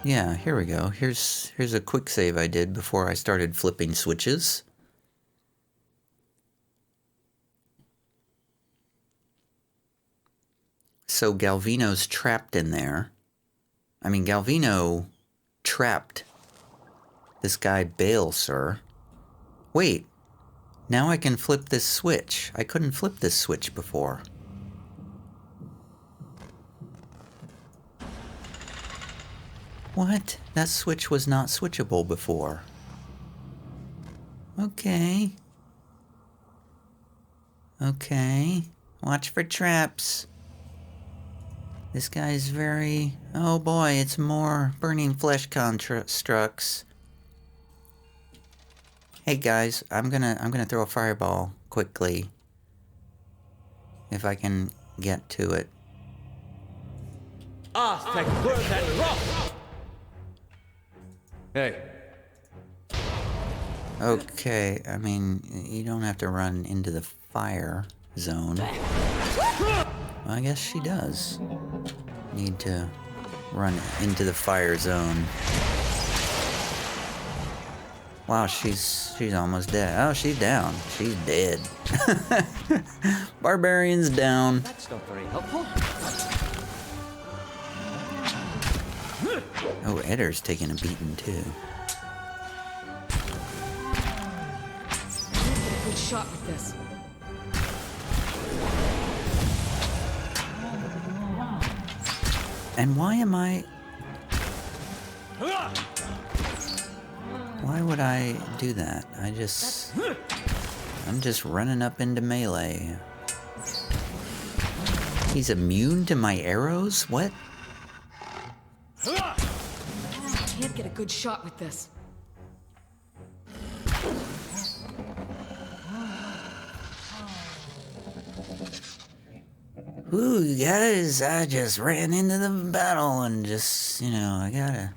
Yeah, here we go. Here's a quick save I did before I started flipping switches. So Galvino's trapped in there. I mean, Galvino trapped this guy Bale, sir. Wait, now I can flip this switch. I couldn't flip this switch before. What? That switch was not switchable before. Okay. Okay. Watch for traps. This guy's very... Oh boy, it's more burning flesh constructs. Hey guys, I'm gonna throw a fireball quickly. If I can get to it. Hey. Okay, I mean, you don't have to run into the fire zone. Well, I guess she does need to run into the fire zone. Wow, she's almost dead. Oh, she's down. She's dead. Barbarian's down. That's not very helpful. Oh, Eder's taking a beating too. Get a good shot with this. And why am I... Why would I do that? I'm just running up into melee. He's immune to my arrows? What? Can't get a good shot with this. Ooh, you guys, I just ran into the battle and just, you know, I gotta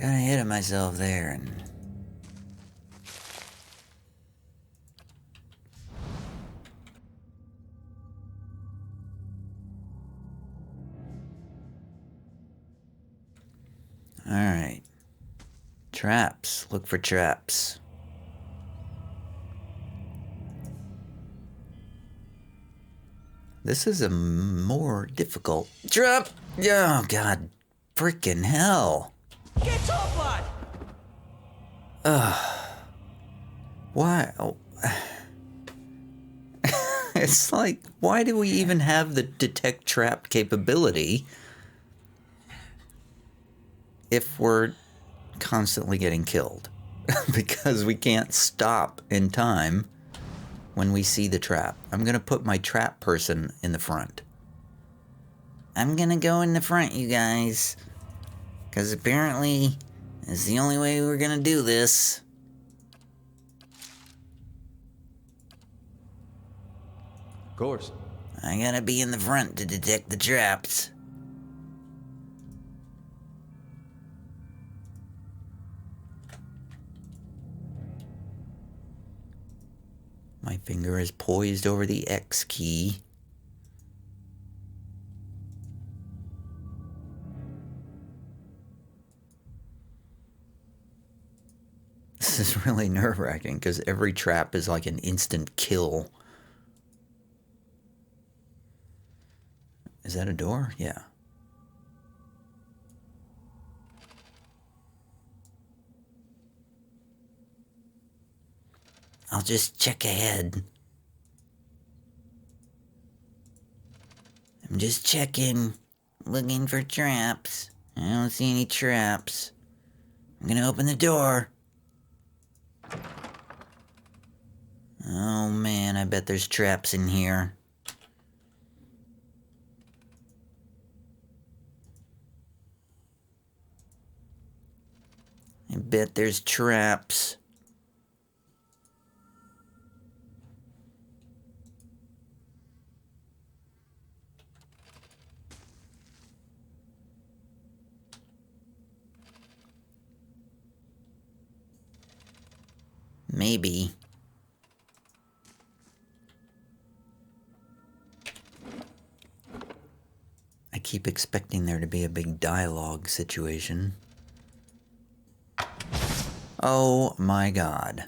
hit myself there and... Alright. Traps. Look for traps. This is a more difficult trap. Oh, God. Freaking hell. Get top, lad! Why? Oh. It's like, why do we even have the detect trap capability if we're constantly getting killed? Because we can't stop in time when we see the trap. I'm gonna put my trap person in the front. I'm gonna go in the front, you guys. Because apparently, it's the only way we're gonna do this. Of course. I gotta be in the front to detect the traps. My finger is poised over the X key. This is really nerve-wracking because every trap is like an instant kill. Is that a door? Yeah. I'll just check ahead. I'm just checking, looking for traps. I don't see any traps. I'm gonna open the door. Oh man, I bet there's traps in here. I bet there's traps. Maybe. I keep expecting there to be a big dialogue situation. Oh my god.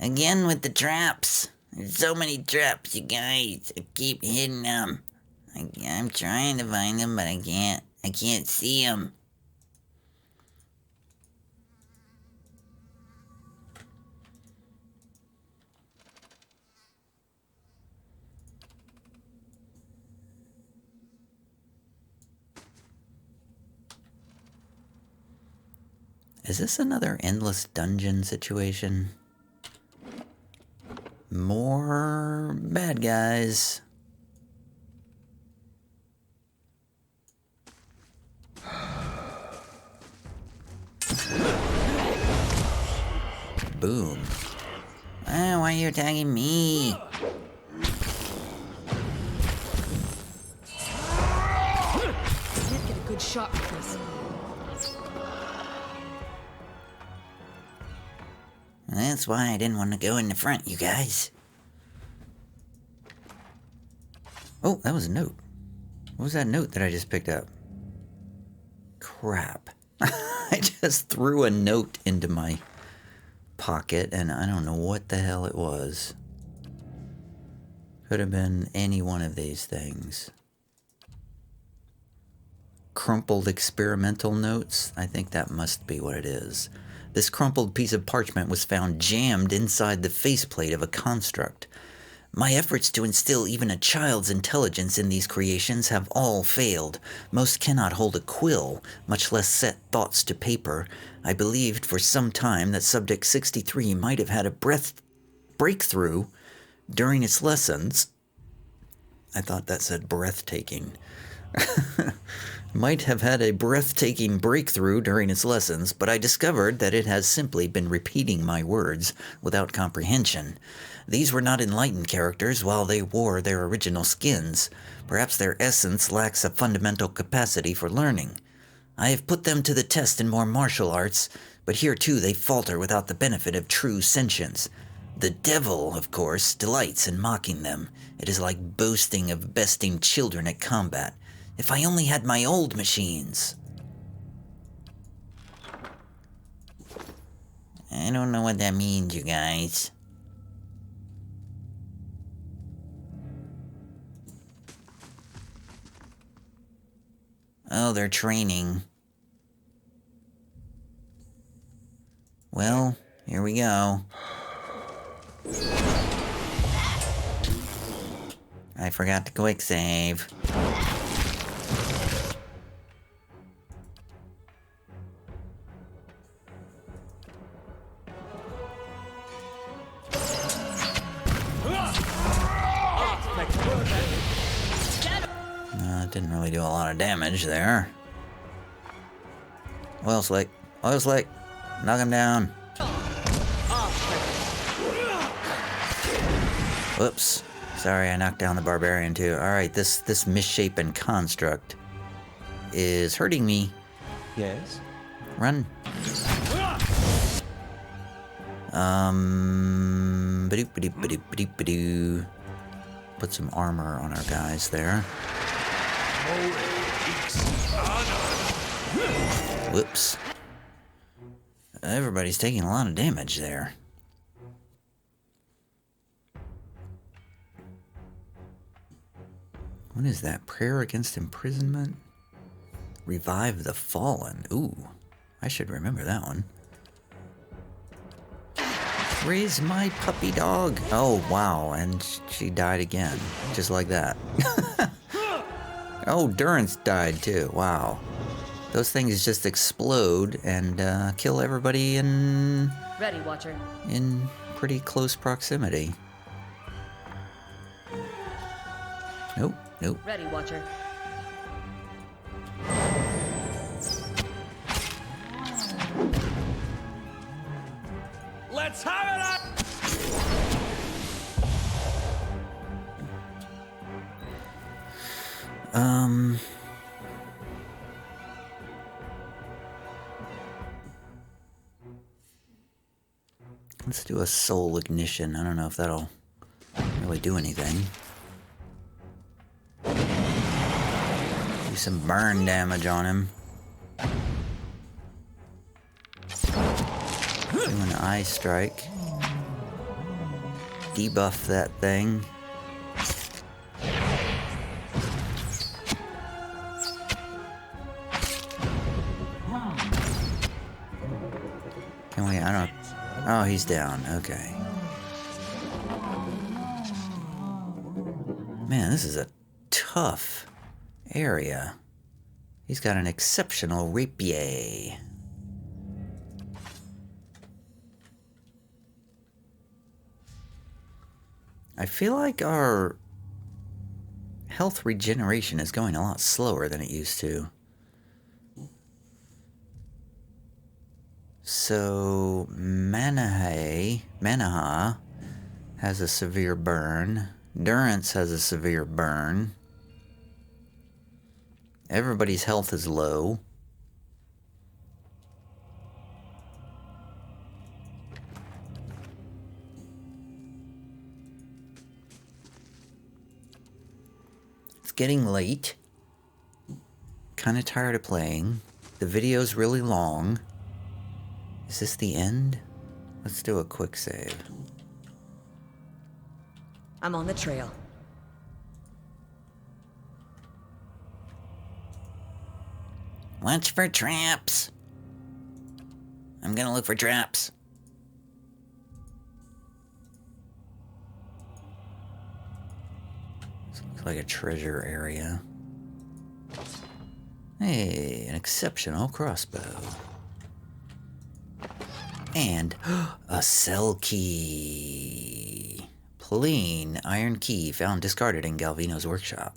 Again with the traps. There's so many traps, you guys. I keep hitting them. I'm trying to find them, but I can't. I can't see them. Is this another endless dungeon situation? More bad guys. Boom. Oh, why are you attacking me? Can't get a good shot with this. That's why I didn't want to go in the front, you guys. Oh, that was a note. What was that note that I just picked up? Crap. I just threw a note into my pocket, and I don't know what the hell it was. Could have been any one of these things. Crumpled experimental notes? I think that must be what it is. This crumpled piece of parchment was found jammed inside the faceplate of a construct. My efforts to instill even a child's intelligence in these creations have all failed. Most cannot hold a quill, much less set thoughts to paper. I believed for some time that Subject 63 might have had a breakthrough during its lessons. I thought that said breathtaking. Might have had a breathtaking breakthrough during its lessons, but I discovered that it has simply been repeating my words without comprehension. These were not enlightened characters while they wore their original skins. Perhaps their essence lacks a fundamental capacity for learning. I have put them to the test in more martial arts, but here too they falter without the benefit of true sentience. The devil, of course, delights in mocking them. It is like boasting of besting children at combat. If I only had my old machines. I don't know what that means, you guys. Oh, they're training. Well, here we go. I forgot to quick save. It didn't really do a lot of damage there. Oil slick. Oil slick. Knock him down. Whoops. Sorry, I knocked down the barbarian too. Alright, this misshapen construct is hurting me. Yes? Run. Ba-doop-ba-doop-ba-doop-ba-doop-ba-doo. Put some armor on our guys there. Whoops. Everybody's taking a lot of damage there. What is that? Prayer against imprisonment? Revive the fallen. Ooh, I should remember that one. Raise my puppy dog. Oh, wow, and she died again. Just like that. Oh, Durgan's died too. Wow. Those things just explode and kill everybody in... Ready, Watcher. in pretty close proximity. Nope, nope. Ready, Watcher. Let's have it up! Let's do a soul ignition. I don't know if that'll really do anything. Do some burn damage on him. Do an eye strike. Debuff that thing. Can we, I don't, oh, he's down, okay. Man, this is a tough area. He's got an exceptional rapier. I feel like our health regeneration is going a lot slower than it used to. So, Manaha has a severe burn. Durance has a severe burn. Everybody's health is low. It's getting late. Kind of tired of playing. The video's really long. Is this the end? Let's do a quick save. I'm on the trail. Watch for traps. I'm gonna look for traps. This looks like a treasure area. Hey, an exceptional crossbow. And a cell key. Plain iron key found discarded in Galvino's workshop.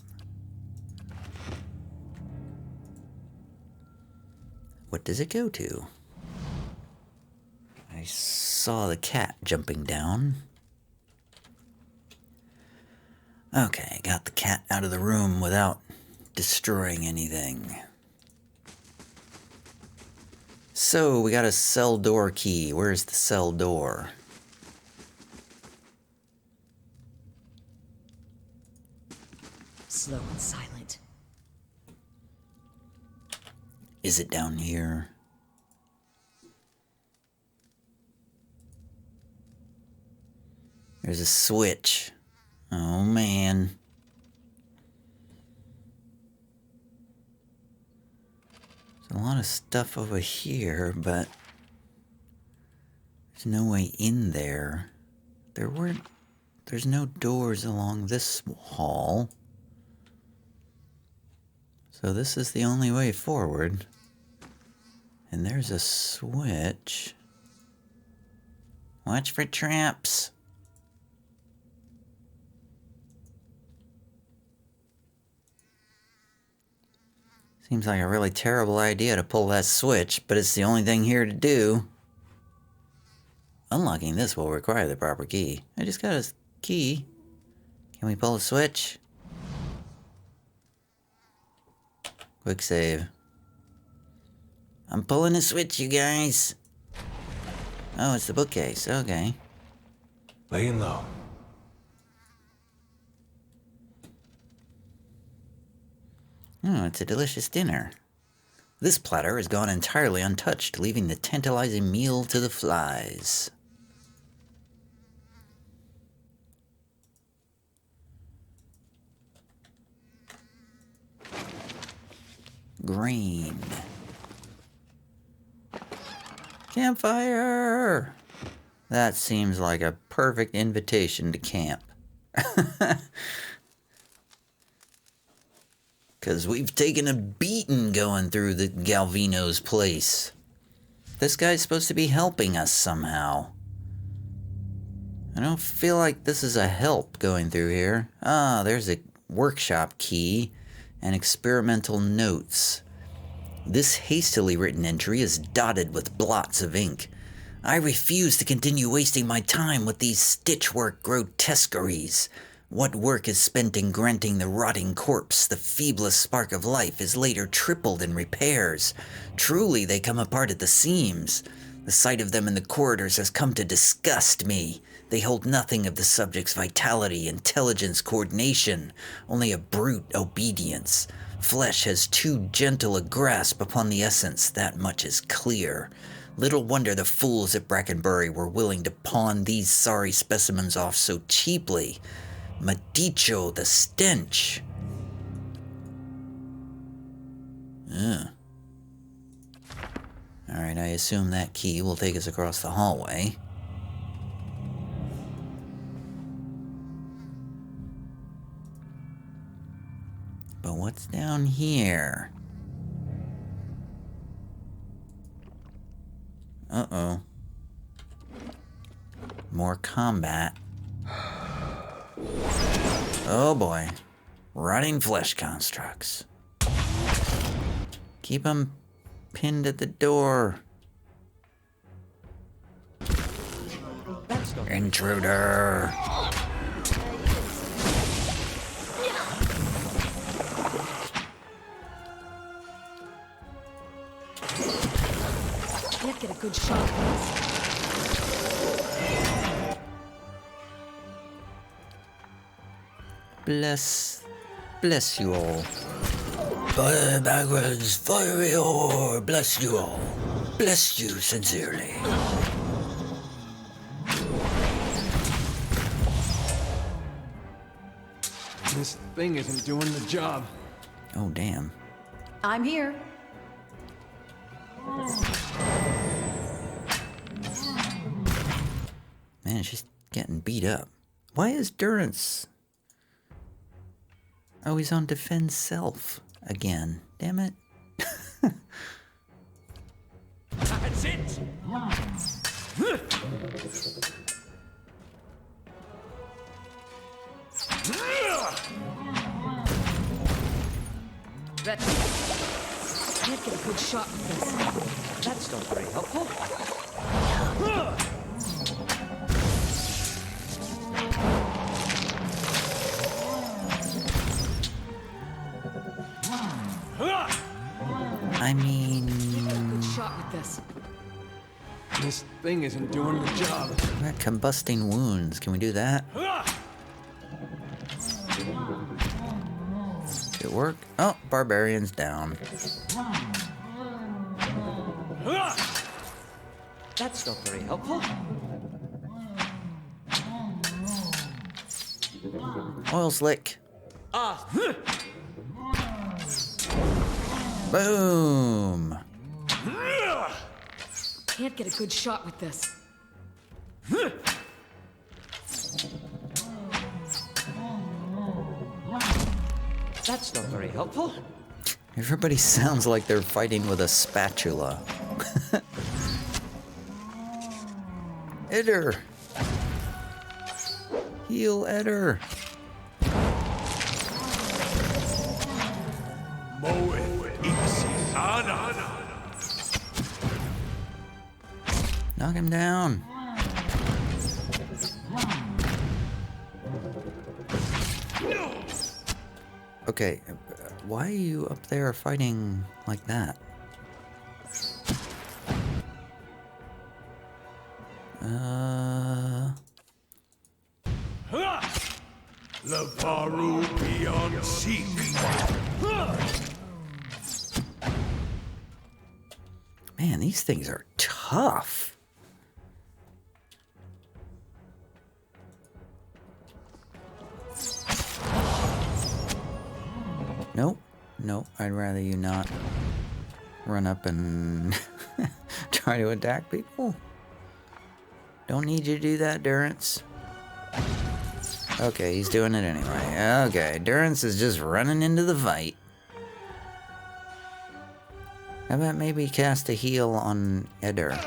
What does it go to? I saw the cat jumping down. Okay, got the cat out of the room without destroying anything. So, we got a cell door key. Where's the cell door? Slow and silent. Is it down here? There's a switch. Oh, man. There's a lot of stuff over here, but there's no way in there. There's no doors along this hall. So this is the only way forward. And there's a switch. Watch for traps. Seems like a really terrible idea to pull that switch, but it's the only thing here to do. Unlocking this will require the proper key. I just got a key. Can we pull a switch? Quick save. I'm pulling a switch, you guys. Oh, it's the bookcase. Okay. Laying low. Oh, it's a delicious dinner. This platter has gone entirely untouched, leaving the tantalizing meal to the flies. Green. Campfire! That seems like a perfect invitation to camp. Because we've taken a beating going through the Galvino's place. This guy's supposed to be helping us somehow. I don't feel like this is a help going through here. Ah, there's a workshop key and experimental notes. This hastily written entry is dotted with blots of ink. I refuse to continue wasting my time with these stitchwork grotesqueries. What work is spent in granting the rotting corpse the feeblest spark of life is later tripled in repairs. Truly, they come apart at the seams. The sight of them in the corridors has come to disgust me. They hold nothing of the subject's vitality, intelligence, coordination, only a brute obedience. Flesh has too gentle a grasp upon the essence, that much is clear. Little wonder the fools at Brackenbury were willing to pawn these sorry specimens off so cheaply. Madicho, the stench. Alright, I assume that key will take us across the hallway. But what's down here? Uh-oh. More combat. Oh boy. Rotting flesh constructs. Keep them pinned at the door. Intruder. Can't get a good shot at Bless you all. Fire backwards, fiery ore, bless you all. Bless you sincerely. This thing isn't doing the job. Oh, damn. I'm here. Man, she's getting beat up. Why is Durance? Oh, he's on defend self again. Damn it. That's it! Can't get a good shot at this. That's not very helpful. I mean, Good shot with this. This thing isn't doing the job. we got combusting wounds. Can we do that? Did it work? Oh, barbarian's down. That's not very helpful. Oil slick. Ah, Boom. Can't get a good shot with this. that's not very helpful. Everybody sounds like they're fighting with a spatula. Eder. Heal Eder. Knock him down. Okay, why are you up there fighting like that? Levaru beyond seek. Man, these things are tough. Nope. Nope. I'd rather you not run up and try to attack people. Don't need you to do that, Durance. Okay, he's doing it anyway. Okay, Durance is just running into the fight. How about maybe cast a heal on Eder?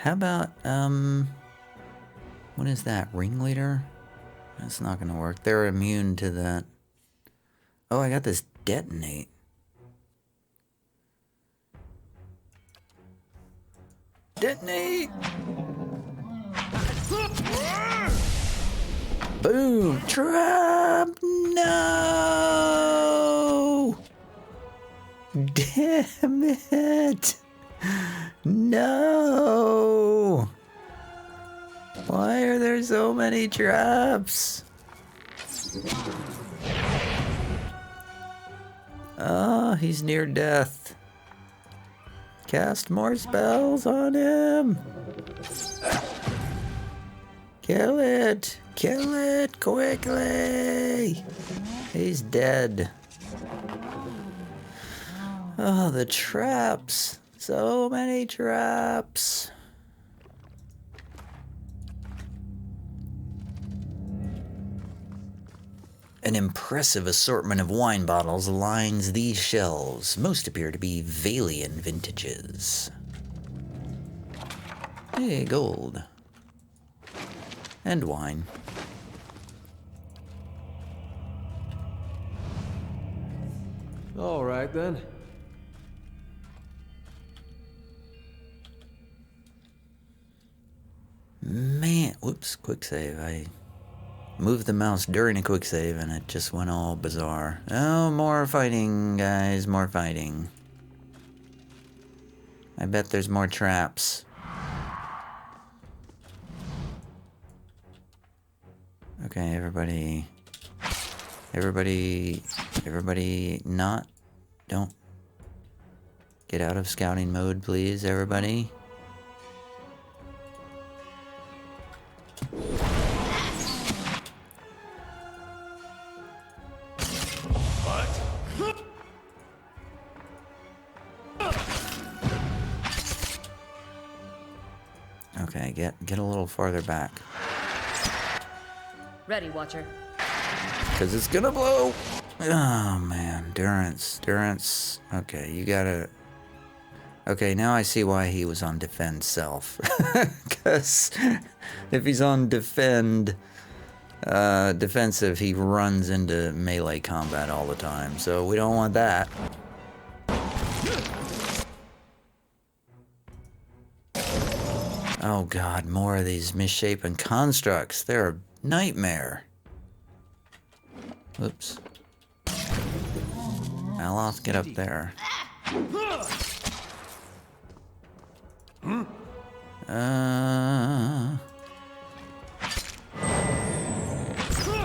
How about, what is that, ringleader? That's not gonna work. They're immune to that. Oh, I got this detonate. Detonate! Boom! Trap! No! Damn it! No! Why are there so many traps? Oh, he's near death. Cast more spells on him. Kill it! Kill it quickly! He's dead. Oh, the traps. So many traps. An impressive assortment of wine bottles lines these shelves. Most appear to be Valian vintages. Hey, gold. And wine. All right, then. Man, whoops, quick save. I moved the mouse during a quick save and it just went all bizarre. Oh, more fighting, guys, more fighting. I bet there's more traps. Okay, everybody not, don't get out of scouting mode, please, everybody. Okay, get a little farther back. Ready, Watcher. Because it's gonna blow! Oh man, Durance. Okay, you gotta... Okay, now I see why he was on defend self. Because if he's on defensive, he runs into melee combat all the time. So we don't want that. Oh god, more of these misshapen constructs. They're a nightmare. Oops. Aloth, get up there.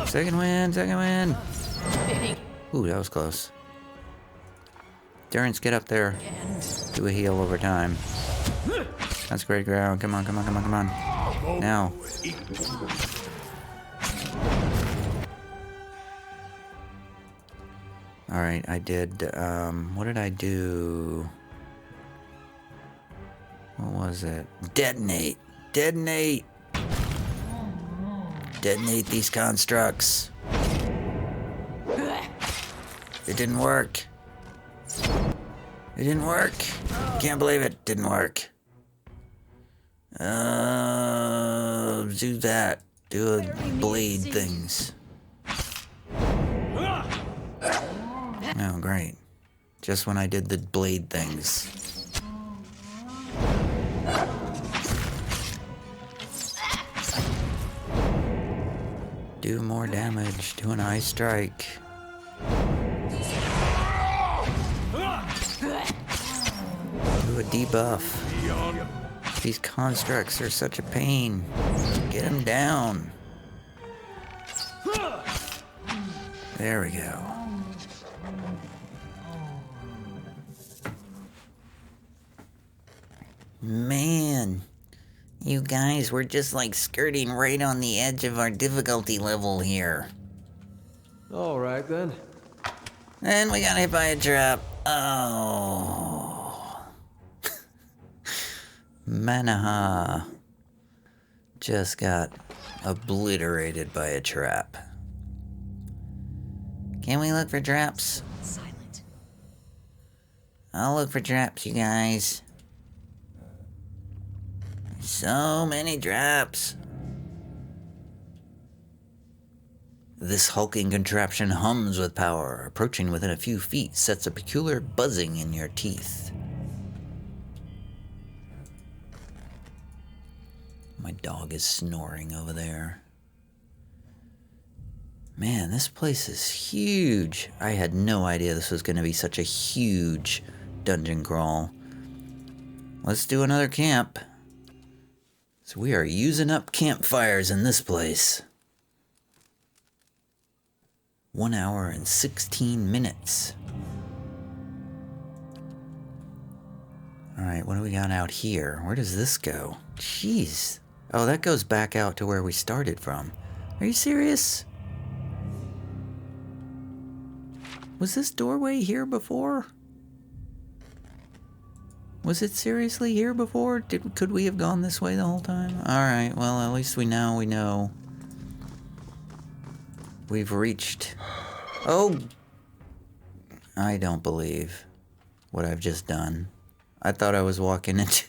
Second wind. Ooh, that was close. Durance, get up there. Do a heal over time. That's great ground. Come on. Now. Alright, I did, what did I do? What was it? Detonate! Detonate these constructs! It didn't work! Can't believe it didn't work. Do that. Do a blade things. Oh, great. Just when I did the blade things. Do more damage. Do an eye strike. Do a debuff. These constructs are such a pain. Get them down. There we go. Man, you guys were just like skirting right on the edge of our difficulty level here. All right, then. And we got hit by a trap. Oh. Manaha just got obliterated by a trap. Can we look for traps? Silent. I'll look for traps, you guys. So many traps. This hulking contraption hums with power. Approaching within a few feet sets a peculiar buzzing in your teeth. My dog is snoring over there. Man, this place is huge. I had no idea this was going to be such a huge dungeon crawl. Let's do another camp. So we are using up campfires in this place. 1 hour and 16 minutes. Alright, what do we got out here? Where does this go? Jeez. Oh, that goes back out to where we started from. Are you serious? Was this doorway here before? Was it seriously here before? Could we have gone this way the whole time? Alright, well, at least we know. We've reached... Oh! I don't believe what I've just done. I thought I was walking into...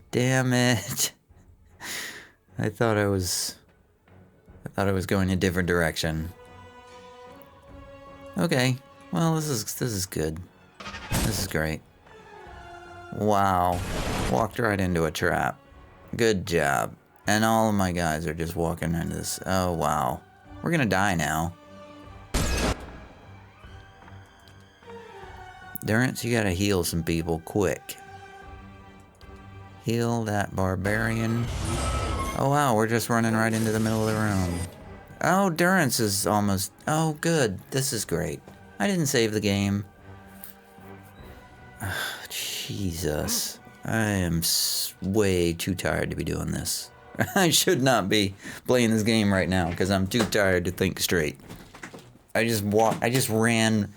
Damn it. I thought I was going a different direction. Okay. Well, this is good. This is great. Wow. Walked right into a trap. Good job. And all of my guys are just walking into this. Oh, wow. We're gonna die now. Durance, you gotta heal some people quick. Heal that barbarian. Oh wow, we're just running right into the middle of the room. Oh, Durance is almost... Oh, good. This is great. I didn't save the game. Oh, Jesus. I am way too tired to be doing this. I should not be playing this game right now because I'm too tired to think straight. I just ran,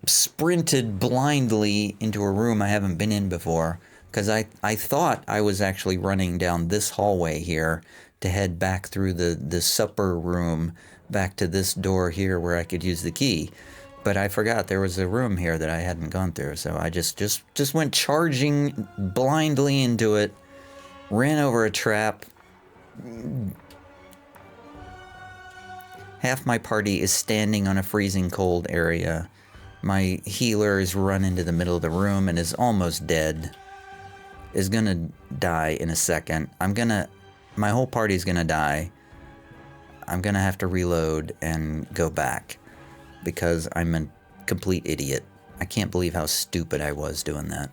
sprinted blindly into a room I haven't been in before because I thought I was actually running down this hallway here to head back through the supper room back to this door here where I could use the key. But I forgot there was a room here that I hadn't gone through, so I just went charging blindly into it, ran over a trap. Half my party is standing on a freezing cold area. My healer is run into the middle of the room and is almost dead. Is gonna die in a second. My whole party's gonna die. I'm gonna have to reload and go back because I'm a complete idiot. I can't believe how stupid I was doing that.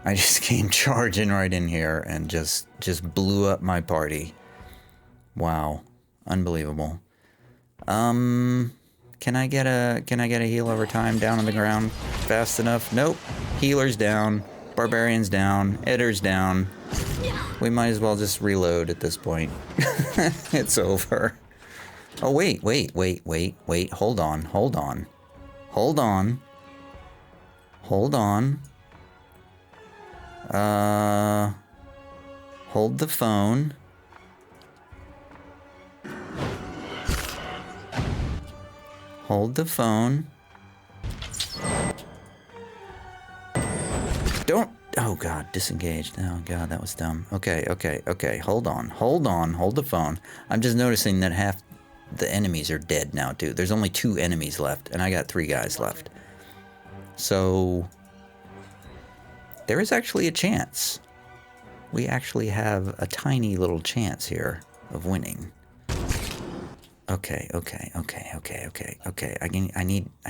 I just came charging right in here and just blew up my party. Wow. Unbelievable. Can I get a heal over time down on the ground fast enough? Nope. Healer's down. Barbarian's down. Eder's down. We might as well just reload at this point. It's over. Oh, wait. Hold on. Hold the phone. Hold the phone. Don't. Oh God, disengaged. Oh God, that was dumb. Okay. Hold the phone. I'm just noticing that half the enemies are dead now too. There's only 2 enemies left, and I got 3 guys left. So there is actually a chance. We actually have a tiny little chance here of winning. Okay. I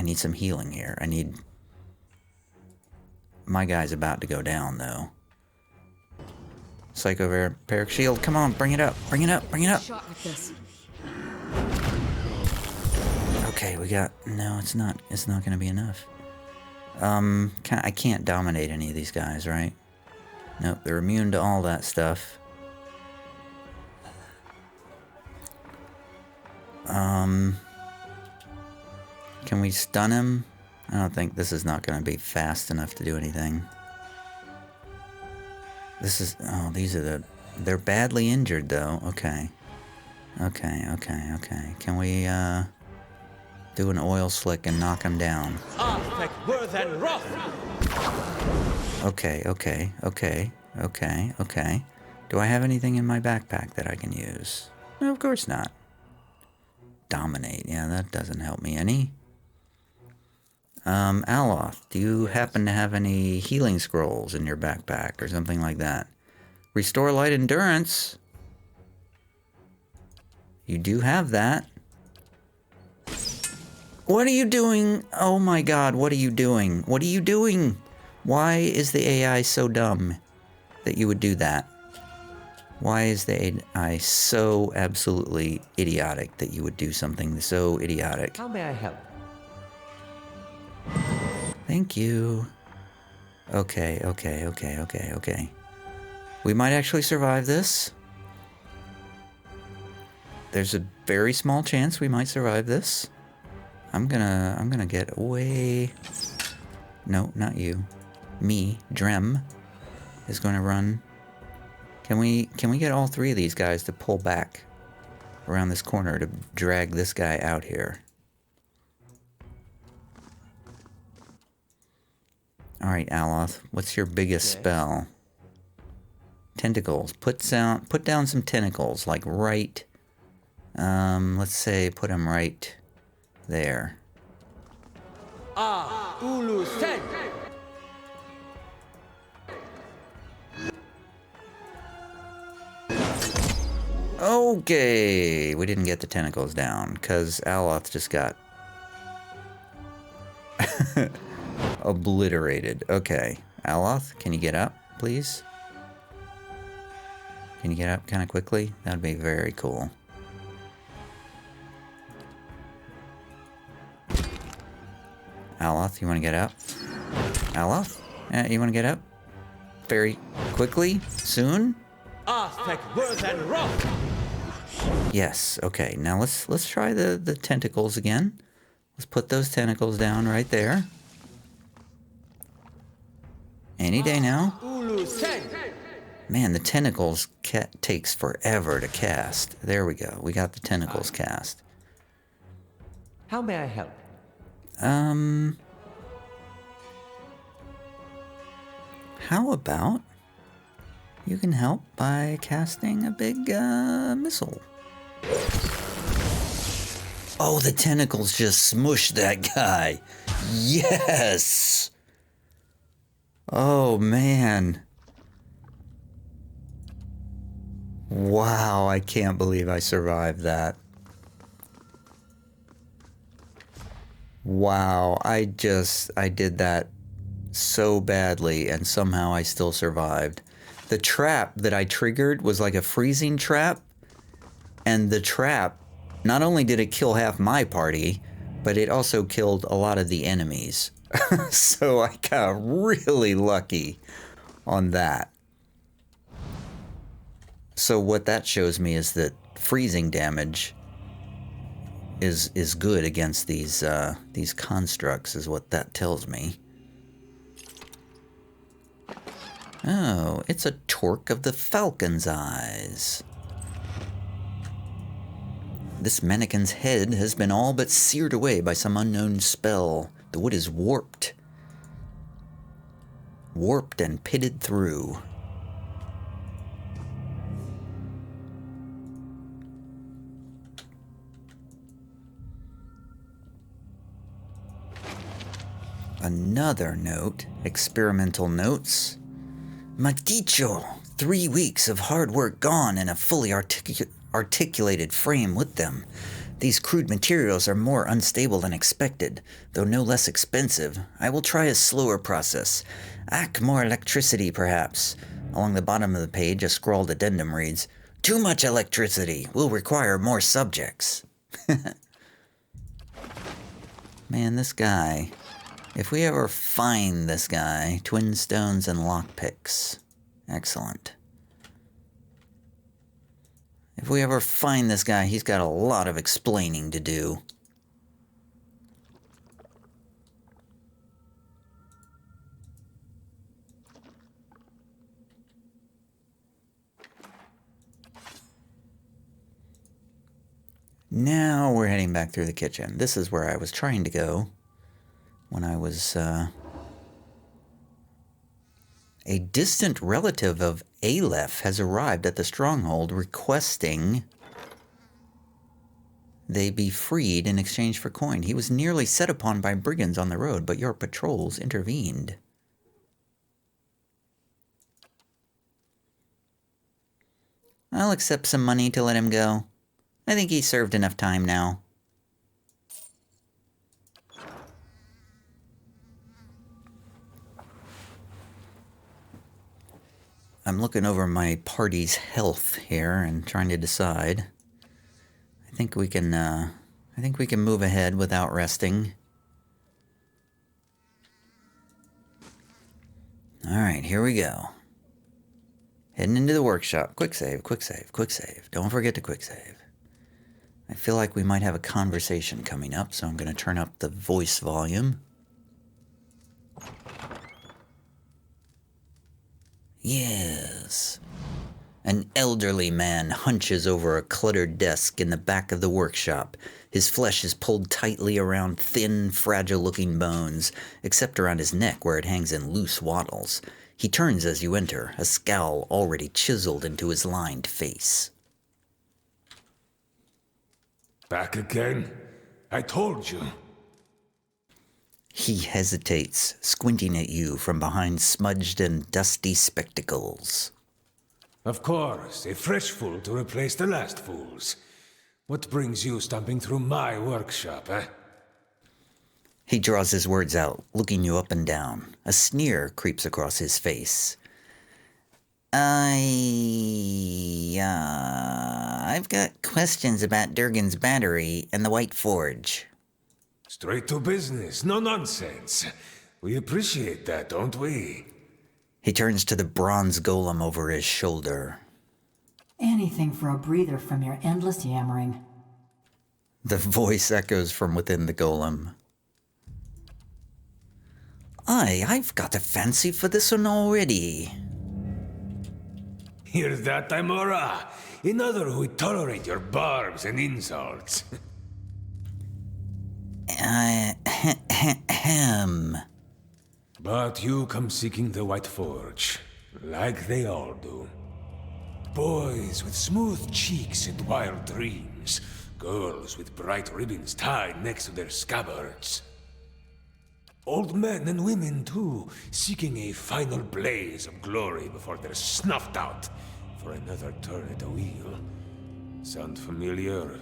need some healing here. My guy's about to go down though. Psycho Vampiric Shield, come on, bring it up. Shot with this. Okay, we got... No, it's not gonna be enough. I can't dominate any of these guys, right? Nope, they're immune to all that stuff. Can we stun him? I don't think this is not gonna be fast enough to do anything. This is... Oh, these are the... They're badly injured, though. Okay. Can we, do an oil slick and knock him down? Okay. Do I have anything in my backpack that I can use? No, of course not. Dominate. Yeah, that doesn't help me any. Aloth, do you happen to have any healing scrolls in your backpack or something like that? Restore light endurance. You do have that. What are you doing? Oh my god, what are you doing? What are you doing? Why is the AI so dumb that you would do that? Why is the AI so absolutely idiotic that you would do something so idiotic? How may I help? Thank you. Okay, okay, okay, okay, okay. We might actually survive this. There's a very small chance we might survive this. I'm gonna get away. No, not you. Me, Drem, is gonna run. Can we get all three of these guys to pull back around this corner to drag this guy out here? Alright, Aloth, what's your biggest spell? Tentacles. Put down some tentacles, like right... let's say put them right there. Ulu Sen! Okay, we didn't get the tentacles down, because Aloth just got... obliterated. Okay, Aloth, can you get up, please? Can you get up kind of quickly? That'd be very cool. Aloth, you want to get up? Aloth? You want to get up? Very quickly? Soon? Aztec worth and rock! Yes, okay. Now let's try the tentacles again. Let's put those tentacles down right there. Any day now. Ulu Sen! Man, the tentacles takes forever to cast. There we go. We got the tentacles cast. How may I help? How about you can help by casting a big missile? Oh, the tentacles just smushed that guy. Yes! Oh, man. Wow, I can't believe I survived that. Wow, I did that so badly and somehow I still survived. The trap that I triggered was like a freezing trap, and the trap, not only did it kill half my party, but it also killed a lot of the enemies. So I got really lucky on that. So what that shows me is that freezing damage is good against these constructs, is what that tells me. Oh, it's a torque of the falcon's eyes. This mannequin's head has been all but seared away by some unknown spell. The wood is warped. Warped and pitted through. Another note, experimental notes. Maticho, 3 weeks of hard work gone and a fully articulated frame with them. These crude materials are more unstable than expected, though no less expensive. I will try a slower process. More electricity, perhaps. Along the bottom of the page, a scrawled addendum reads, "Too much electricity will require more subjects." Man, this guy. If we ever find this guy, twin stones and lockpicks. Excellent. If we ever find this guy, he's got a lot of explaining to do. Now we're heading back through the kitchen. This is where I was trying to go when I was, a distant relative of Aleph has arrived at the stronghold requesting they be freed in exchange for coin. He was nearly set upon by brigands on the road, but your patrols intervened. I'll accept some money to let him go. I think he's served enough time now. I'm looking over my party's health here and trying to decide. I think we can move ahead without resting. Alright, here we go. Heading into the workshop. Quick save, quick save, quick save. Don't forget to quick save. I feel like we might have a conversation coming up, so I'm going to turn up the voice volume. Yes. An elderly man hunches over a cluttered desk in the back of the workshop. His flesh is pulled tightly around thin, fragile-looking bones, except around his neck where it hangs in loose wattles. He turns as you enter, a scowl already chiseled into his lined face. Back again? I told you. He hesitates, squinting at you from behind smudged and dusty spectacles. Of course, a fresh fool to replace the last fools. What brings you stomping through my workshop, eh? He draws his words out, looking you up and down. A sneer creeps across his face. I've got questions about Durgan's battery and the White Forge. Straight to business, no nonsense. We appreciate that, don't we? He turns to the bronze golem over his shoulder. Anything for a breather from your endless yammering. The voice echoes from within the golem. I've got a fancy for this one already. Hear that, Timora? Another who would tolerate your barbs and insults. But you come seeking the White Forge, like they all do. Boys with smooth cheeks and wild dreams. Girls with bright ribbons tied next to their scabbards. Old men and women, too, seeking a final blaze of glory before they're snuffed out for another turn at the wheel. Sound familiar?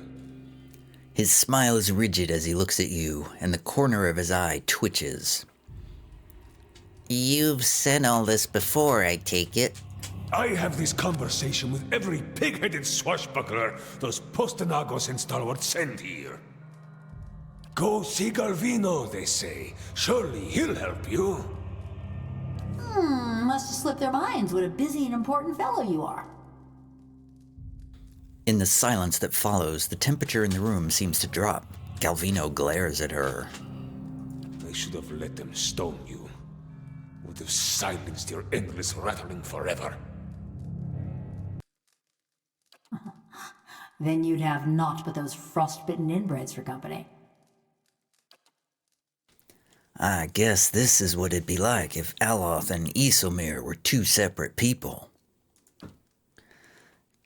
His smile is rigid as he looks at you, and the corner of his eye twitches. You've said all this before, I take it. I have this conversation with every pig-headed swashbuckler those Postenagos and stalwarts send here. Go see Galvino, they say. Surely he'll help you. Must have slipped their minds what a busy and important fellow you are. In the silence that follows, the temperature in the room seems to drop. Galvino glares at her. I should have let them stone you. Would have silenced your endless rattling forever. Then you'd have naught but those frostbitten inbreds for company. I guess this is what it'd be like if Aloth and Isomir were two separate people.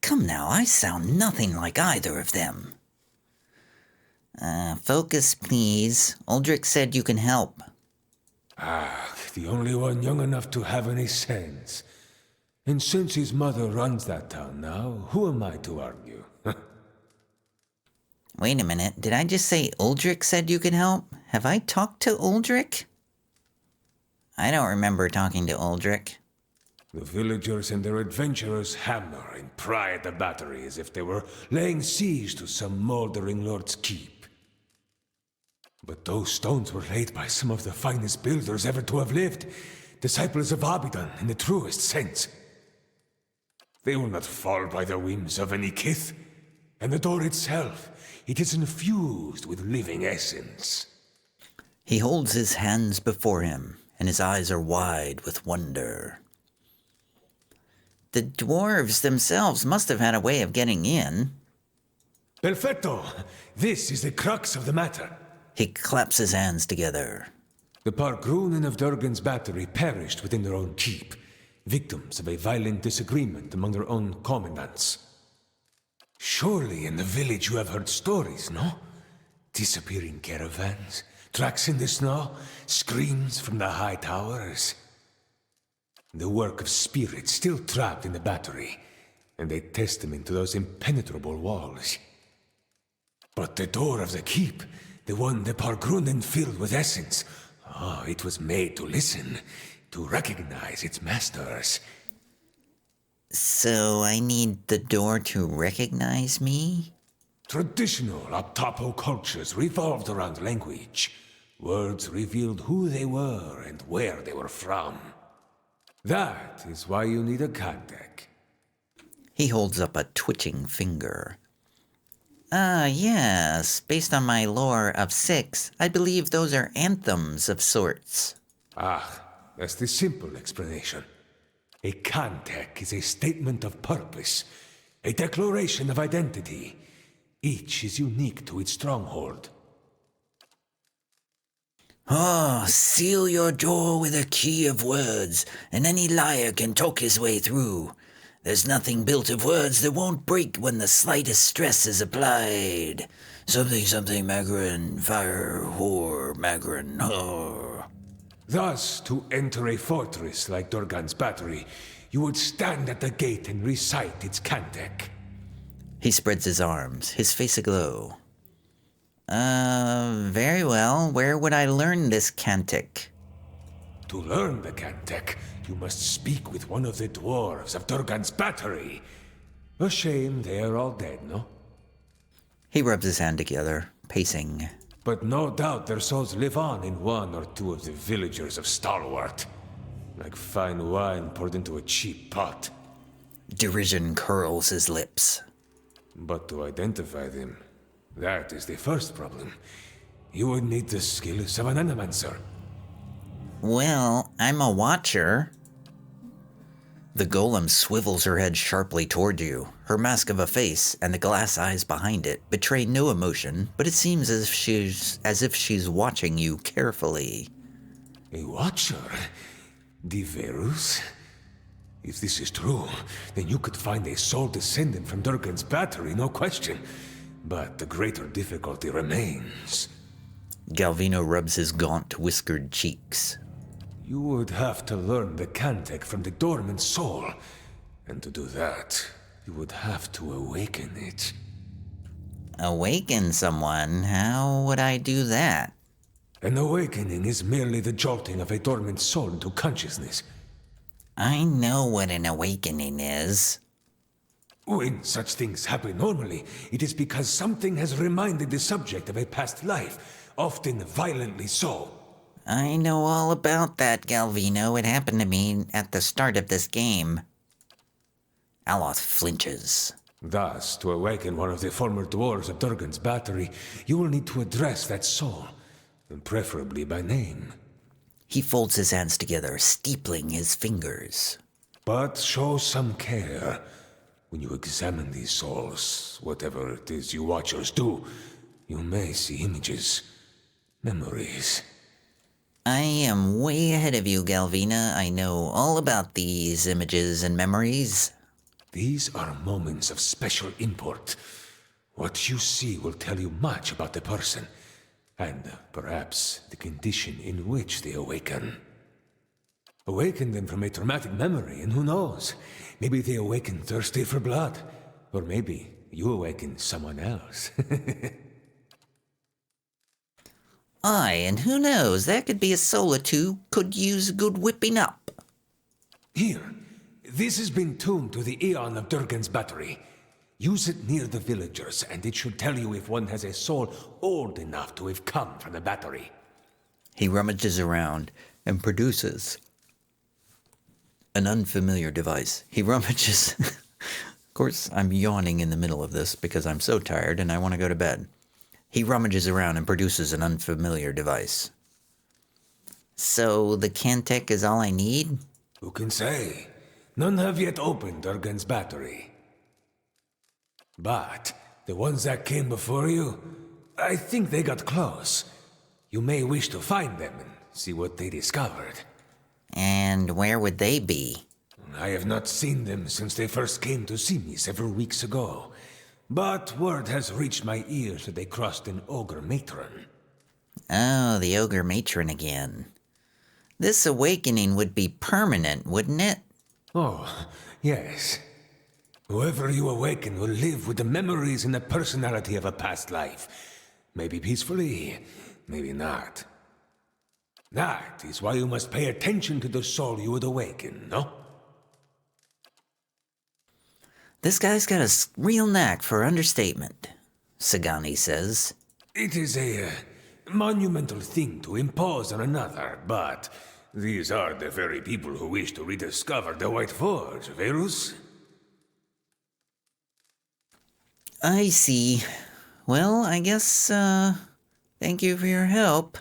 Come now, I sound nothing like either of them. Focus, please. Uldric said you can help. The only one young enough to have any sense. And since his mother runs that town now, who am I to argue? Wait a minute, did I just say Uldric said you could help? Have I talked to Uldric? I don't remember talking to Uldric. The villagers and their adventurers hammer and pry at the battery as if they were laying siege to some moldering lord's keep. But those stones were laid by some of the finest builders ever to have lived, disciples of Abidan in the truest sense. They will not fall by the whims of any kith, and the door itself, it is infused with living essence. He holds his hands before him, and his eyes are wide with wonder. The dwarves themselves must have had a way of getting in. Perfecto! This is the crux of the matter. He claps his hands together. The Pargrunen of Durgan's battery perished within their own keep, victims of a violent disagreement among their own commandants. Surely in the village you have heard stories, no? Disappearing caravans, tracks in the snow, screams from the high towers. The work of spirits still trapped in the battery, and a testament to those impenetrable walls. But the door of the keep, the one the Pargrunen filled with essence, it was made to listen, to recognize its masters. So I need the door to recognize me? Traditional Optopo cultures revolved around language. Words revealed who they were and where they were from. That is why you need a kantech. He holds up a twitching finger. Ah, yes. Based on my lore of 6, I believe those are anthems of sorts. Ah, that's the simple explanation. A kantech is a statement of purpose, a declaration of identity. Each is unique to its stronghold. Oh, seal your door with a key of words, and any liar can talk his way through. There's nothing built of words that won't break when the slightest stress is applied. Something, something, Magrin, fire, whore, Magrin, whore. Thus, to enter a fortress like Durgan's battery, you would stand at the gate and recite its kantech. He spreads his arms, his face aglow. Very well. Where would I learn this kantech? To learn the kantech, you must speak with one of the dwarves of Durgan's battery. A shame they are all dead, no? He rubs his hand together, pacing. But no doubt their souls live on in one or two of the villagers of Stalwart. Like fine wine poured into a cheap pot. Derision curls his lips. But to identify them, that is the first problem. You would need the skills of an animancer. Well, I'm a watcher. The golem swivels her head sharply toward you. Her mask of a face and the glass eyes behind it betray no emotion, but it seems as if she's watching you carefully. A watcher? Diverus? If this is true, then you could find a soul descendant from Durgan's battery, no question. But the greater difficulty remains. Galvino rubs his gaunt, whiskered cheeks. You would have to learn the kantech from the dormant soul. And to do that, you would have to awaken it. Awaken someone? How would I do that? An awakening is merely the jolting of a dormant soul into consciousness. I know what an awakening is. When such things happen normally, it is because something has reminded the subject of a past life, often violently so. I know all about that, Galvino. It happened to me at the start of this game. Aloth flinches. Thus, to awaken one of the former dwarves of Durgan's battery, you will need to address that soul, and preferably by name. He folds his hands together, steepling his fingers. But show some care. When you examine these souls, whatever it is you watchers do, you may see images, memories. I am way ahead of you, Galvina. I know all about these images and memories. These are moments of special import. What you see will tell you much about the person, and perhaps the condition in which they awaken. Awaken them from a traumatic memory, and who knows? Maybe they awaken thirsty for blood. Or maybe you awaken someone else. Aye, and who knows? There could be a soul or two could use a good whipping up. Here, this has been tuned to the Eon of Durgan's battery. Use it near the villagers, and it should tell you if one has a soul old enough to have come from the battery. He rummages around and produces an unfamiliar device. He rummages... Of course, I'm yawning in the middle of this because I'm so tired and I want to go to bed. He rummages around and produces an unfamiliar device. So the kantech is all I need? Who can say? None have yet opened Durgan's battery. But the ones that came before you, I think they got close. You may wish to find them and see what they discovered. And where would they be? I have not seen them since they first came to see me several weeks ago. But word has reached my ears that they crossed an ogre matron. Oh, the ogre matron again. This awakening would be permanent, wouldn't it? Oh, yes. Whoever you awaken will live with the memories and the personality of a past life. Maybe peacefully, maybe not. That is why you must pay attention to the soul you would awaken, no? This guy's got a real knack for understatement, Sagani says. It is a monumental thing to impose on another, but these are the very people who wish to rediscover the White Forge, Verus? I see. Well, I guess, thank you for your help.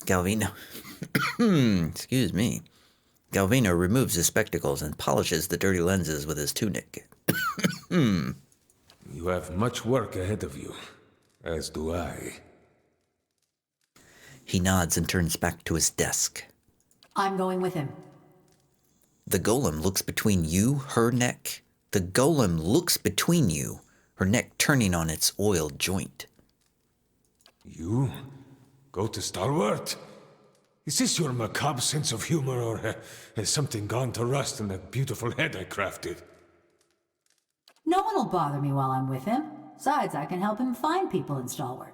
Galvino. Excuse me. Galvino removes his spectacles and polishes the dirty lenses with his tunic. You have much work ahead of you, as do I. He nods and turns back to his desk. I'm going with him. The golem looks between you, her neck. The golem looks between you, her neck turning on its oiled joint. You? Go to Stalwart? Is this your macabre sense of humor, or has something gone to rust in the beautiful head I crafted? No one will bother me while I'm with him. Besides, I can help him find people in Stalwart.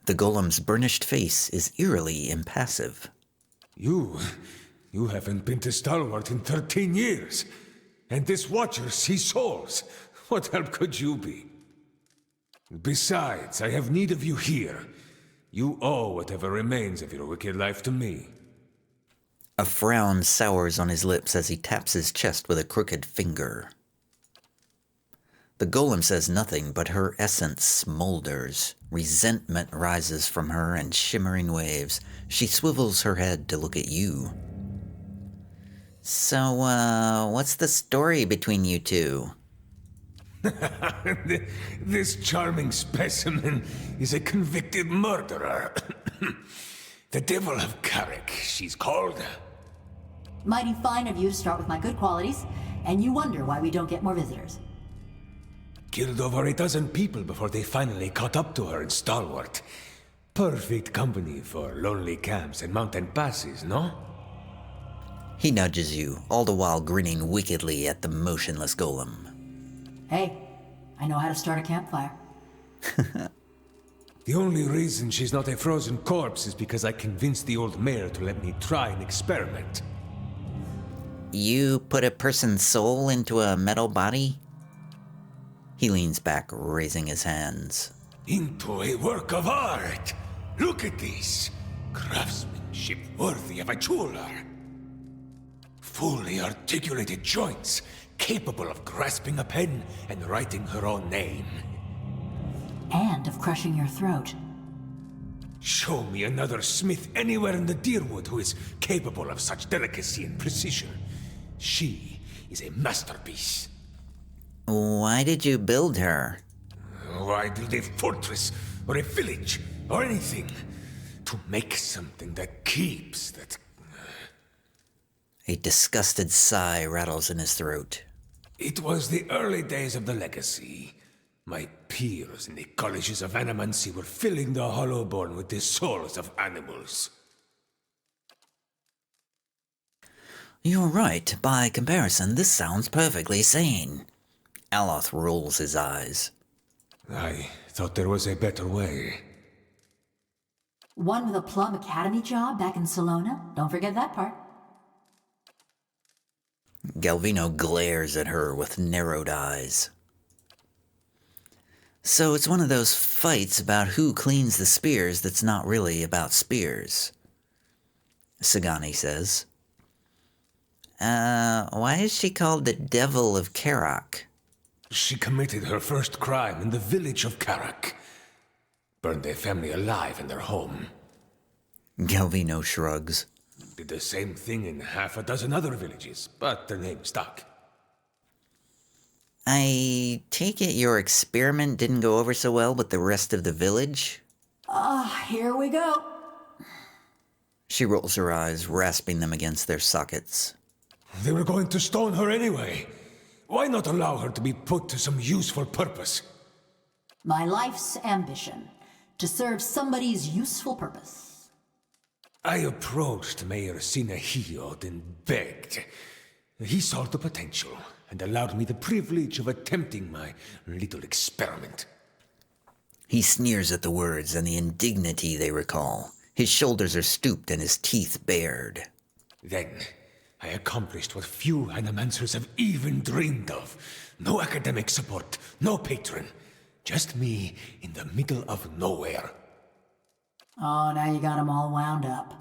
The golem's burnished face is eerily impassive. You haven't been to Stalwart in 13 years. And this Watcher sees souls. What help could you be? Besides, I have need of you here. You owe whatever remains of your wicked life to me. A frown sours on his lips as he taps his chest with a crooked finger. The golem says nothing, but her essence smolders. Resentment rises from her in shimmering waves. She swivels her head to look at you. So, what's the story between you two? This charming specimen is a convicted murderer. The Devil of Caroc, she's called. Mighty fine of you to start with my good qualities, and you wonder why we don't get more visitors. Killed over a dozen people before they finally caught up to her in Stalwart. Perfect company for lonely camps and mountain passes, no? He nudges you, all the while grinning wickedly at the motionless golem. Hey, I know how to start a campfire. The only reason she's not a frozen corpse is because I convinced the old mayor to let me try an experiment. You put a person's soul into a metal body? He leans back, raising his hands. Into a work of art! Look at this! Craftsmanship worthy of a jeweler! Fully articulated joints, capable of grasping a pen and writing her own name. And of crushing your throat. Show me another smith anywhere in the Deerwood who is capable of such delicacy and precision. She is a masterpiece. Why did you build her? Why build a fortress, or a village, or anything? To make something that keeps, that... A disgusted sigh rattles in his throat. It was the early days of the Legacy. My peers in the colleges of Animancy were filling the Hollowborn with the souls of animals. You're right. By comparison, this sounds perfectly sane. Aloth rolls his eyes. I thought there was a better way. One with a plum academy job back in Salona. Don't forget that part. Galvino glares at her with narrowed eyes. So it's one of those fights about who cleans the spears that's not really about spears. Sagani says. Why is she called the Devil of Caroc? She committed her first crime in the village of Caroc. Burned a family alive in their home. Galvino shrugs. Did the same thing in half a dozen other villages, but the name stuck. I take it your experiment didn't go over so well with the rest of the village? Here we go. She rolls her eyes, rasping them against their sockets. They were going to stone her anyway. Why not allow her to be put to some useful purpose? My life's ambition. To serve somebody's useful purpose. I approached Mayor Sinahiod and begged. He saw the potential and allowed me the privilege of attempting my little experiment. He sneers at the words and the indignity they recall. His shoulders are stooped and his teeth bared. Then, I accomplished what few animancers have even dreamed of. No academic support, no patron. Just me in the middle of nowhere. Oh, now you got them all wound up.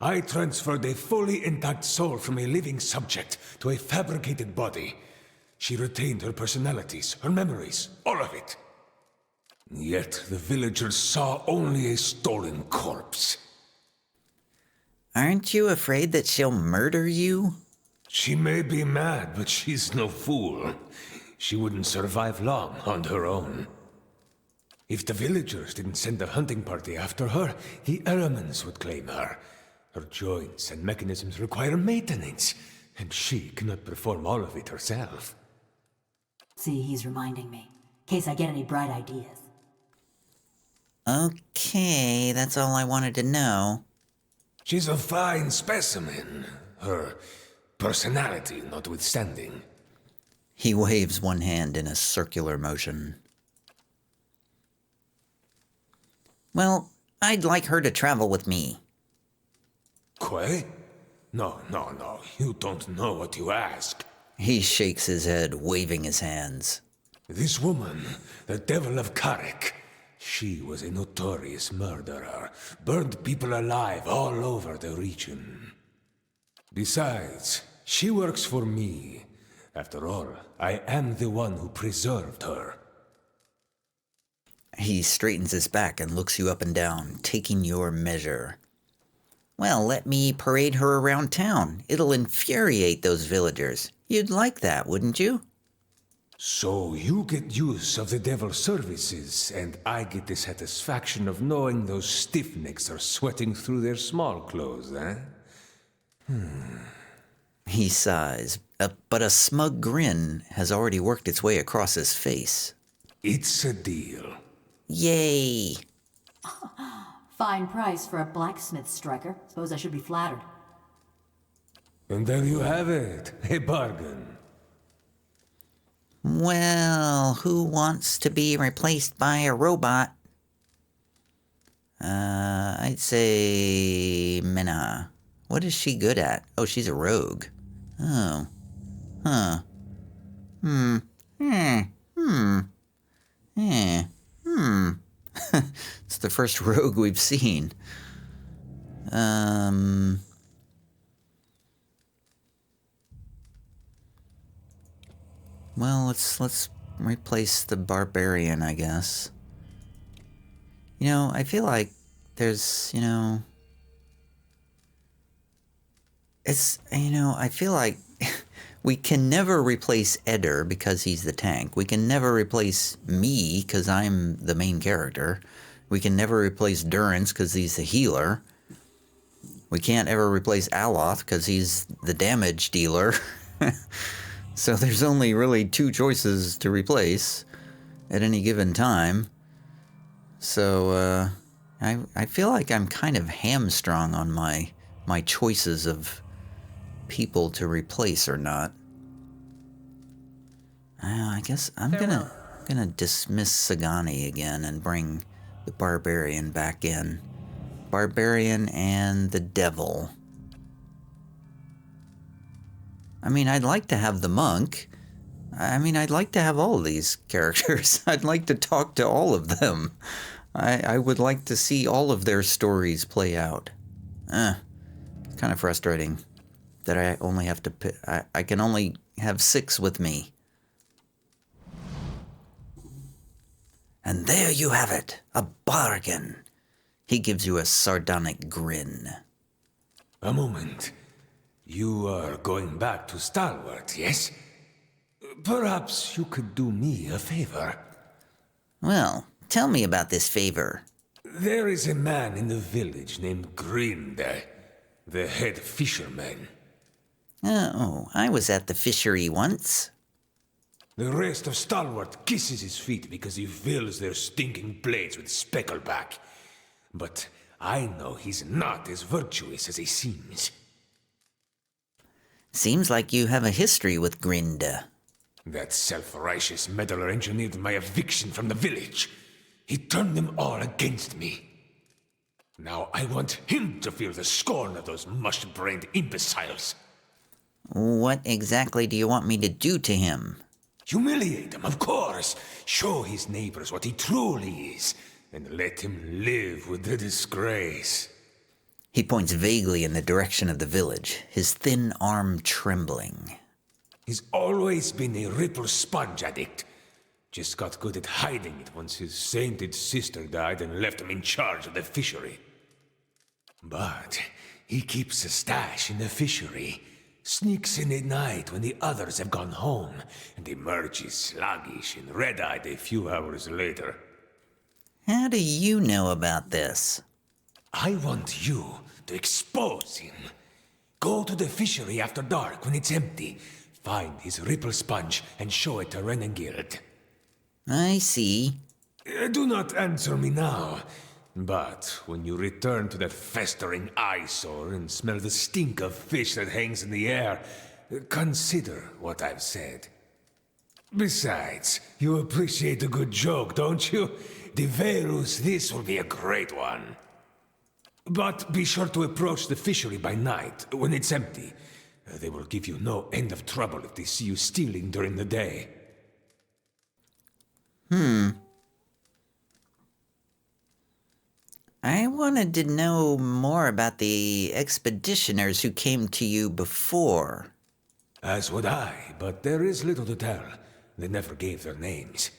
I transferred a fully intact soul from a living subject to a fabricated body. She retained her personalities, her memories, all of it. Yet the villagers saw only a stolen corpse. Aren't you afraid that she'll murder you? She may be mad, but she's no fool. She wouldn't survive long on her own. If the villagers didn't send a hunting party after her, the Eremans would claim her. Her joints and mechanisms require maintenance, and she cannot perform all of it herself. See, he's reminding me. In case I get any bright ideas. Okay, that's all I wanted to know. She's a fine specimen, her personality notwithstanding. He waves one hand in a circular motion. Well, I'd like her to travel with me. Quay? No, you don't know what you ask. He shakes his head, waving his hands. This woman, the devil of Caroc, she was a notorious murderer, burned people alive all over the region. Besides, she works for me. After all, I am the one who preserved her. He straightens his back and looks you up and down, taking your measure. Well, let me parade her around town. It'll infuriate those villagers. You'd like that, wouldn't you? So you get use of the devil's services, and I get the satisfaction of knowing those stiffnecks are sweating through their small clothes, eh? He sighs, but a smug grin has already worked its way across his face. It's a deal. Yay! Fine price for a blacksmith striker. Suppose I should be flattered. And there you have it, a bargain. Well, who wants to be replaced by a robot? I'd say Minna. What is she good at? Oh, she's a rogue. Oh. Huh. It's the first rogue we've seen. Well, let's replace the barbarian, I guess. You know, I feel like there's, I feel like we can never replace Eder because he's the tank. We can never replace me because I'm the main character. We can never replace Durgan because he's the healer. We can't ever replace Aloth because he's the damage dealer. So there's only really two choices to replace at any given time. So I feel like I'm kind of hamstrung on my choices of people to replace or not. I guess I'm gonna dismiss Sagani again and bring the barbarian back in. Barbarian and the devil. I mean, I'd like to have the monk. I mean, I'd like to have all of these characters. I'd like to talk to all of them. I would like to see all of their stories play out. Kind of frustrating that I only have to pick. I can only have 6 with me. And there you have it, a bargain. He gives you a sardonic grin. A moment. You are going back to Stalwart, yes? Perhaps you could do me a favor. Well, tell me about this favor. There is a man in the village named Grinde, the head fisherman. Oh, I was at the fishery once. The rest of Stalwart kisses his feet because he fills their stinking blades with speckleback. But I know he's not as virtuous as he seems. Seems like you have a history with Grinde. That self-righteous meddler engineered my eviction from the village. He turned them all against me. Now I want him to feel the scorn of those mush-brained imbeciles. What exactly do you want me to do to him? Humiliate him, of course. Show his neighbors what he truly is, and let him live with the disgrace. He points vaguely in the direction of the village, his thin arm trembling. He's always been a ripple sponge addict. Just got good at hiding it once his sainted sister died and left him in charge of the fishery. But he keeps a stash in the fishery, sneaks in at night when the others have gone home, and emerges sluggish and red-eyed a few hours later. How do you know about this? I want you to expose him. Go to the fishery after dark when it's empty. Find his ripple sponge and show it to Renengild. I see. Do not answer me now. But when you return to that festering eyesore and smell the stink of fish that hangs in the air, consider what I've said. Besides, you appreciate a good joke, don't you? De Verus, this will be a great one. But be sure to approach the fishery by night, when it's empty. They will give you no end of trouble if they see you stealing during the day. I wanted to know more about the expeditioners who came to you before. As would I, but there is little to tell. They never gave their names.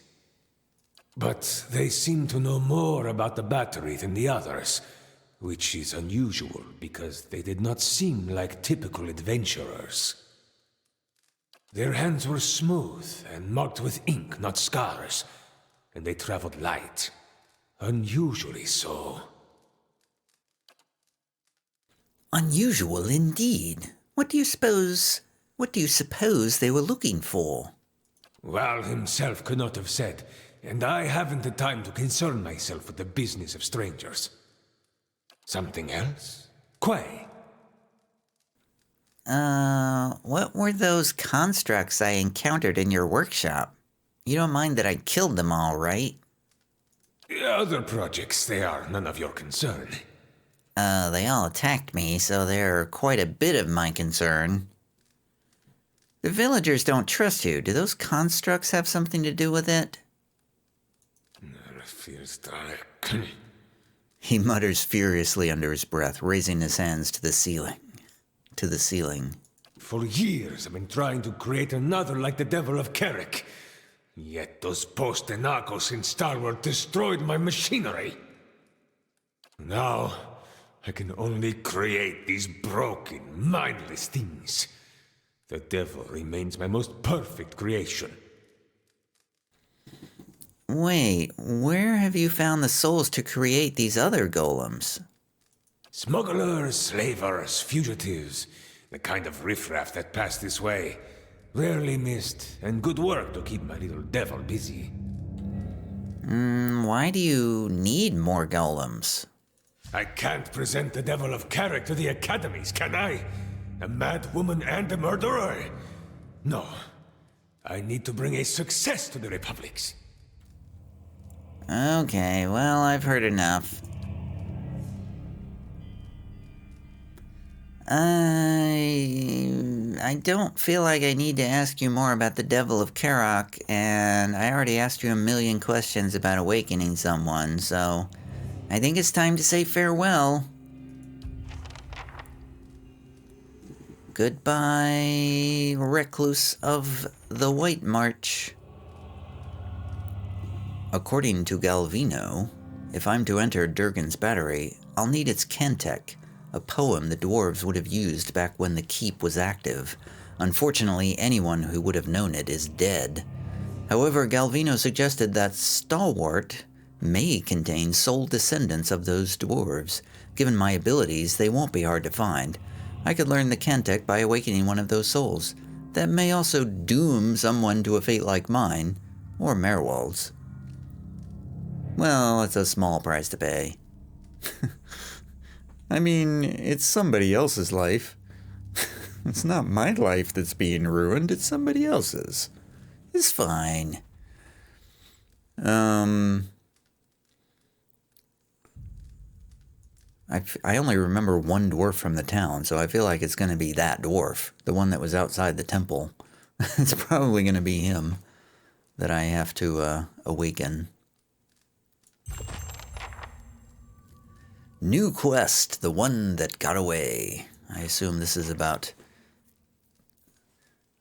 But they seem to know more about the battery than the others, which is unusual because they did not seem like typical adventurers. Their hands were smooth and marked with ink, not scars, and they traveled light. Unusually so. Unusual indeed. What do you suppose they were looking for? Val himself could not have said, and I haven't the time to concern myself with the business of strangers. Something else? Quay? What were those constructs I encountered in your workshop? You don't mind that I killed them all, right? Other projects, they are none of your concern. They all attacked me, so they're quite a bit of my concern. The villagers don't trust you. Do those constructs have something to do with it? He mutters furiously under his breath, raising his hands to the ceiling. For years I've been trying to create another like the Devil of Caroc. Yet those post-Enacos in Starward destroyed my machinery. Now, I can only create these broken, mindless things. The devil remains my most perfect creation. Wait, where have you found the souls to create these other golems? Smugglers, slavers, fugitives, the kind of riffraff that pass this way. Rarely missed, and good work to keep my little devil busy. Why do you need more golems? I can't present the Devil of Caroc to the academies, can I? A mad woman and a murderer? No. I need to bring a success to the republics. Okay, well, I've heard enough. I don't feel like I need to ask you more about the Devil of Caroc, and I already asked you a million questions about awakening someone, so I think it's time to say farewell. Goodbye, recluse of the White March. According to Galvino, if I'm to enter Durgan's battery, I'll need its kantech, a poem the dwarves would have used back when the keep was active. Unfortunately, anyone who would have known it is dead. However, Galvino suggested that Stalwart may contain sole descendants of those dwarves. Given my abilities, they won't be hard to find. I could learn the kantech by awakening one of those souls. That may also doom someone to a fate like mine, or Merwald's. Well, it's a small price to pay. I mean, it's somebody else's life. It's not my life that's being ruined, it's somebody else's. It's fine. I only remember one dwarf from the town, so I feel like it's going to be that dwarf, the one that was outside the temple. It's probably going to be him that I have to awaken. New quest, the one that got away. I assume this is about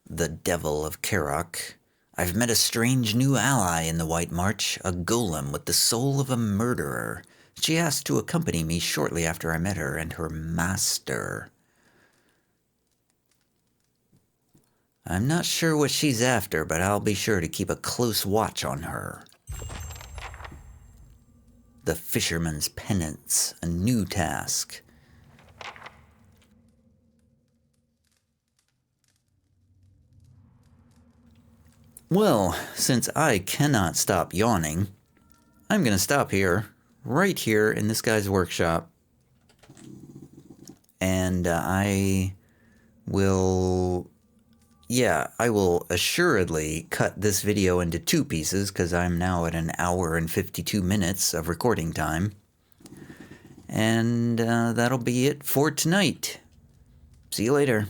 the devil of Caroc. I've met a strange new ally in the White March, a golem with the soul of a murderer. She asked to accompany me shortly after I met her and her master. I'm not sure what she's after, but I'll be sure to keep a close watch on her. The Fisherman's Penance, a new task. Well, since I cannot stop yawning, I'm going to stop here, right here in this guy's workshop. And I will assuredly cut this video into 2 pieces because I'm now at 1 hour and 52 minutes of recording time. And that'll be it for tonight. See you later.